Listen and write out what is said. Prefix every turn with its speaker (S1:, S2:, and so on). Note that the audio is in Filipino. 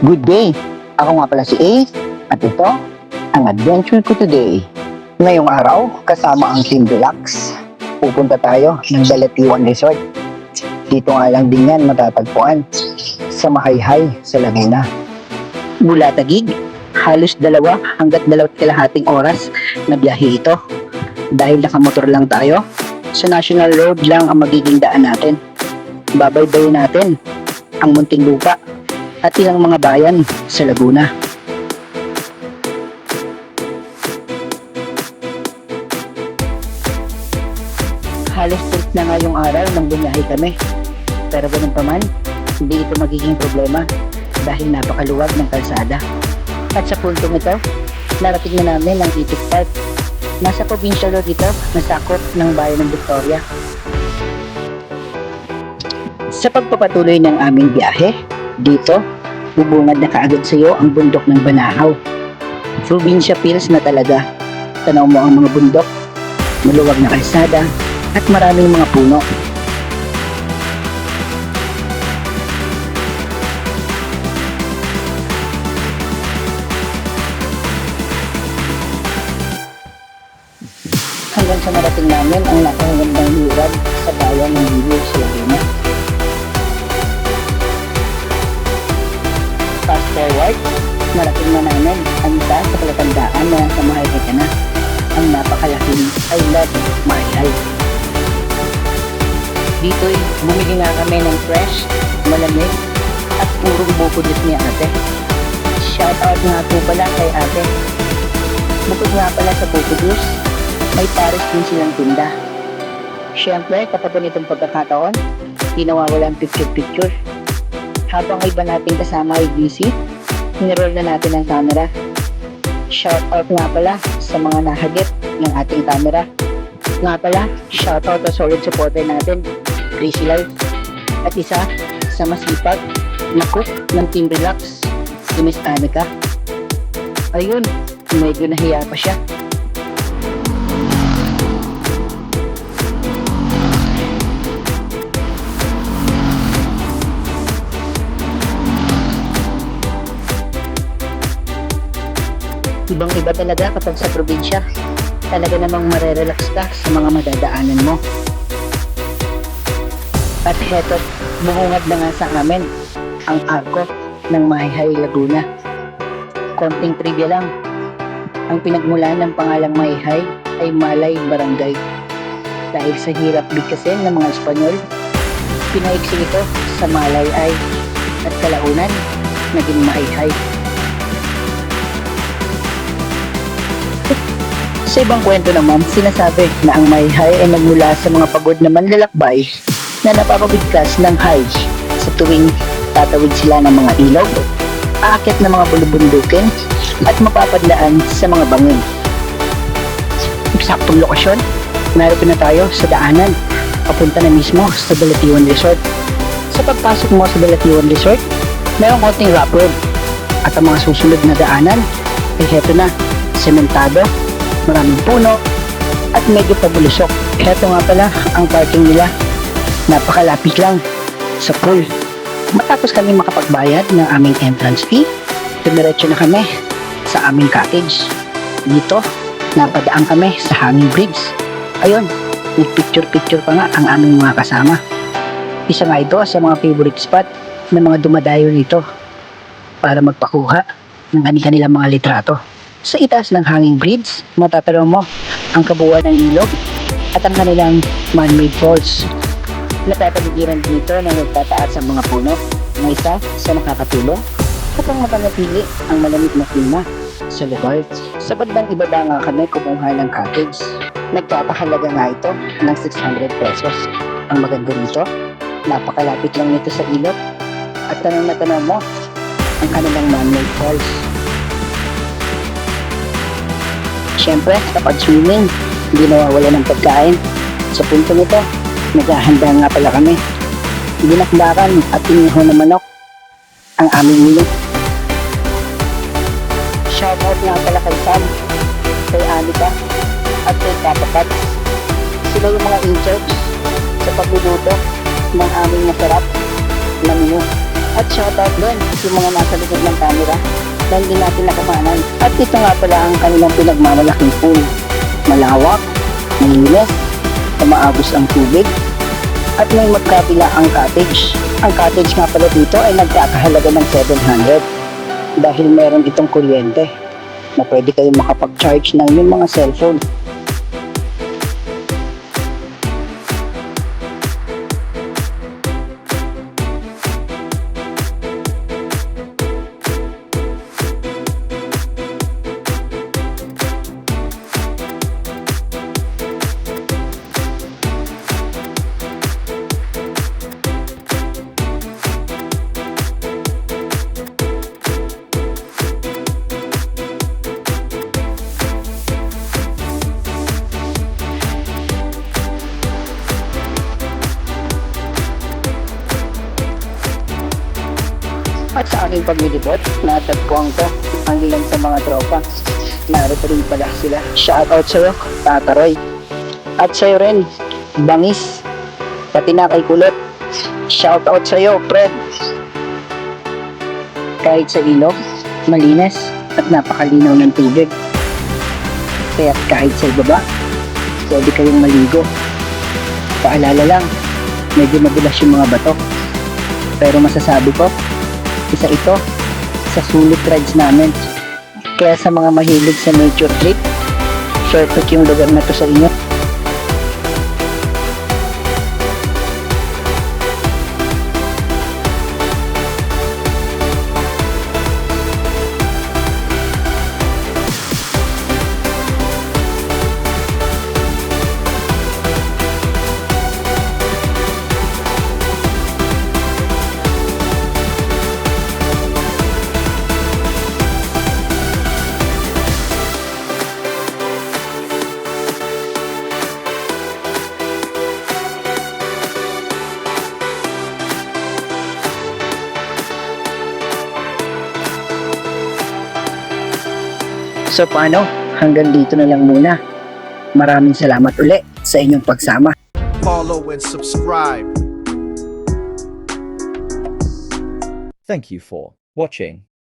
S1: Good day! Ako nga pala si Ace at ito ang adventure ko today. Ngayong araw, kasama ang Team Relax, pupunta tayo ng Balatiwan Resort. Dito nga lang din yan matatagpuan sa Mahayhay sa Laguna. Mula Taguig, halos 2 hanggat 2.5 oras na biyahe ito. Dahil nakamotor lang tayo, sa National Road lang ang magiging daan natin. Babaybayin natin ang Muntinlupa at ilang mga bayan sa Laguna. Halos trip na nga yung araw nang bumiyahe kami. Pero ganun pa man, hindi ito magiging problema dahil napakaluwag ng kalsada. At sa puntong ito, narating na namin ang Itik Park. Nasa provincial road ito, nasakop ng bayan ng Victoria. Sa pagpapatuloy ng aming biyahe, dito, bubungad na kaagad sa iyo ang bundok ng Banahaw. Probinsya feels na talaga. Tanaw mo ang mga bundok, maluwag na kalsada, at maraming mga puno. Hanggang sa narating namin ang napakagandang lugar sa bayan ng Libo sa Laguna. Fast forward, narating na namin ang isa sa palatandaan na sa Mahayhay ka na, ang napakalaking I Love Mahayhay. Dito'y bumili nga kami ng fresh, malamig, at purong buko juice ni ate. Shoutout nga po pala kay ate. Bukod nga pala sa buko juice, may pares din silang tinda. Siyempre, kapag ganitong pagkakataon, di nawawala ang picture-picture. Habang iba natin kasama ay busy, niroll na natin ang camera. Shoutout nga pala sa mga nahagip ng ating camera. Nga pala, shoutout sa solid supporter natin, Crazy Life. At isa sa masipag na cook ng Team Relax, si Miss Anika. Ayun, medyo nahiya pa siya. Ibang-iba talaga kapag sa probinsya. Talaga namang marerelax ka sa mga madadaanan mo. At heto, bumungad na nga sa amin ang arko ng Mahayhay Laguna. Konting trivia lang. Ang pinagmulan ng pangalang Mahayhay ay Malay Barangay. Dahil sa hirap bigkasin ng mga Espanyol, pinaiksi ito sa Malay ay at kalaunan naging Mahayhay. Sa ibang kwento naman, sinasabi na ang Mahayhay ay nagmula sa mga pagod na manlalakbay na napapabigkas ng hajj sa tuwing tatawid sila ng mga ilog, aakyat ng mga bulubundukin, at mapapadlaan sa mga bangin. Eksaktong lokasyon, naroon na tayo sa daanan, papunta na mismo sa Balatiwan Resort. Sa pagpasok mo sa Balatiwan Resort, mayroong konting rough road, at ang mga susunod na daanan ay heto na, sementado, maraming puno, at medyo pabulusok. Heto nga pala ang parking nila. Napakalapit lang sa pool. Matapos kami makapagbayad ng aming entrance fee, dumiretso na kami sa aming cottage. Dito, napadaan kami sa hanging bridge. Ayun, nagpicture-picture pa nga ang aming mga kasama. Isa nga ito sa mga favorite spot ng mga dumadayo nito para magpakuha ng kanilang mga litrato. Sa itaas ng hanging bridge, matatanaw mo ang kabuuan ng ilog at ang kanilang man-made falls. Napapaligiran dito na nagtataas ang mga puno na isa sa nakakatulong upang mapanatili ang malamig na klima sa lugar. Sa bandang ibaba nga kami kumuha ng cottage. Nagpapahalaga nga ito ng 600 pesos. Ang maganda nito, napakalapit lang nito sa ilog at tanong na tanong mo ang kanilang man-made falls. Siyempre, kapag swimming, hindi nawawala ng pagkain. Sa puntong ito, naghahanda nga pala kami. Dinakdakan at iniho na manok ang aming menu. Shoutout nga pala kay Sam, kay Anika, at kay Papa Cats. Sila yung mga in-charge sa pagluluto ng aming masarap na menu. At Shoutout doon yung mga nasa likod ng camera na hindi natin nakamanan. At ito nga pala ang kanilang pinagmamalaking pool. Malawak, malinis, umaagos ang tubig, at may magkabila ang cottage. Ang cottage nga pala dito ay nagkakahalaga ng 700 dahil meron itong kuryente na pwede kayong makapag-charge ng inyong mga cellphone. At sa aking paglilibot, natagpuan ko ang ilan sa mga tropa. Narito rin pala sila. Shoutout sa'yo, Tataroy. At sa'yo rin, Bangis. Pati na kay Kulot. Shoutout sa'yo, Fred. Kahit sa ilog, malinis at napakalinaw ng tubig. Kaya kahit sa ibaba, pwede kayong maligo. Paalala lang, medyo madulas yung mga bato. Pero masasabi ko, isa ito sa sulit rides namin. Kaya sa mga mahilig sa nature trip, perfect yung lugar na to sa inyo. So paano? Hanggang dito na lang muna. Maraming salamat uli sa inyong pagsama.
S2: Follow and subscribe.
S3: Thank you for watching.